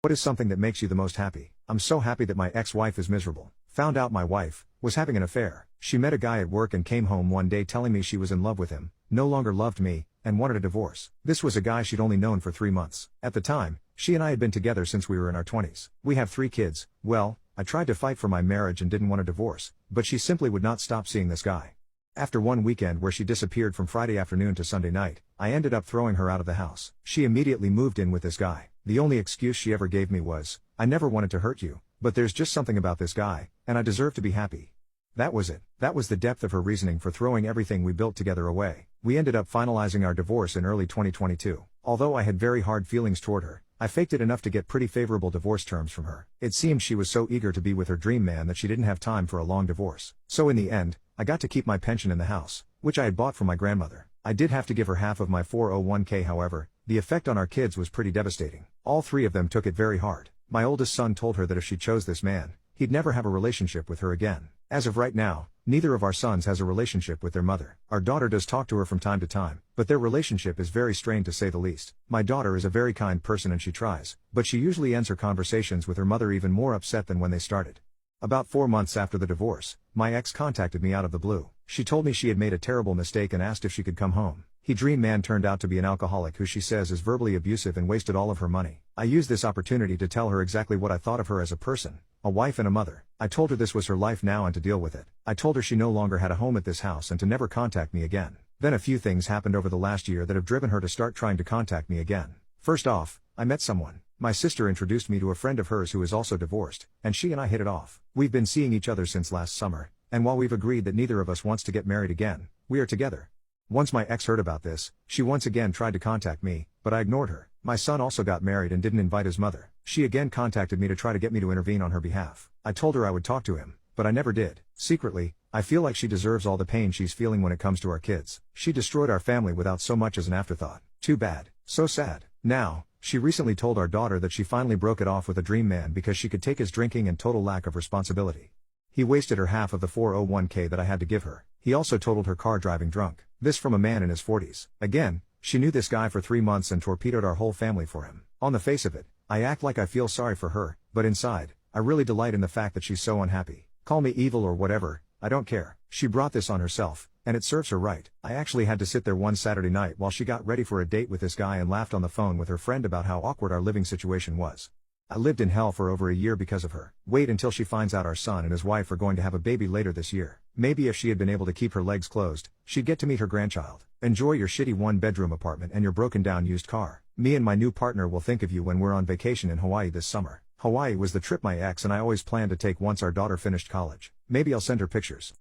What is something that makes you the most happy? I'm so happy that my ex-wife is miserable. Found out my wife was having an affair. She met a guy at work and came home one day telling me she was in love with him, no longer loved me, and wanted a divorce. This was a guy she'd only known for 3 months. At the time, she and I had been together since we were in our 20s. We have 3 kids. Well, I tried to fight for my marriage and didn't want a divorce, but she simply would not stop seeing this guy. After one weekend where she disappeared from Friday afternoon to Sunday night, I ended up throwing her out of the house. She immediately moved in with this guy. The only excuse she ever gave me was, "I never wanted to hurt you, but there's just something about this guy, and I deserve to be happy." That was it. That was the depth of her reasoning for throwing everything we built together away. We ended up finalizing our divorce in early 2022. Although I had very hard feelings toward her, I faked it enough to get pretty favorable divorce terms from her. It seemed she was so eager to be with her dream man that she didn't have time for a long divorce. So in the end, I got to keep my pension in the house, which I had bought from my grandmother. I did have to give her half of my 401k. However, the effect on our kids was pretty devastating. All 3 of them took it very hard. My oldest son told her that if she chose this man, he'd never have a relationship with her again. As of right now, neither of our sons has a relationship with their mother. Our daughter does talk to her from time to time, but their relationship is very strained to say the least. My daughter is a very kind person and she tries, but she usually ends her conversations with her mother even more upset than when they started. About 4 months after the divorce, my ex contacted me out of the blue. She told me she had made a terrible mistake and asked if she could come home. Her dream man turned out to be an alcoholic who she says is verbally abusive and wasted all of her money. I used this opportunity to tell her exactly what I thought of her as a person, a wife and a mother. I told her this was her life now and to deal with it. I told her she no longer had a home at this house and to never contact me again. Then a few things happened over the last year that have driven her to start trying to contact me again. First off, I met someone. My sister introduced me to a friend of hers who is also divorced, and she and I hit it off. We've been seeing each other since last summer, and while we've agreed that neither of us wants to get married again, we are together. Once my ex heard about this, she once again tried to contact me, but I ignored her. My son also got married and didn't invite his mother. She again contacted me to try to get me to intervene on her behalf. I told her I would talk to him, but I never did. Secretly, I feel like she deserves all the pain she's feeling when it comes to our kids. She destroyed our family without so much as an afterthought. Too bad. So sad. Now, she recently told our daughter that she finally broke it off with a dream man because she could take his drinking and total lack of responsibility. He wasted her half of the 401k that I had to give her. He also totaled her car driving drunk. This from a man in his 40s. Again, she knew this guy for 3 months and torpedoed our whole family for him. On the face of it, I act like I feel sorry for her, but inside, I really delight in the fact that she's so unhappy. Call me evil or whatever, I don't care. She brought this on herself, and it serves her right. I actually had to sit there one Saturday night while she got ready for a date with this guy and laughed on the phone with her friend about how awkward our living situation was. I lived in hell for over a year because of her. Wait until she finds out our son and his wife are going to have a baby later this year. Maybe if she had been able to keep her legs closed, she'd get to meet her grandchild. Enjoy your shitty 1-bedroom apartment and your broken down used car. Me and my new partner will think of you when we're on vacation in Hawaii this summer. Hawaii was the trip my ex and I always planned to take once our daughter finished college. Maybe I'll send her pictures.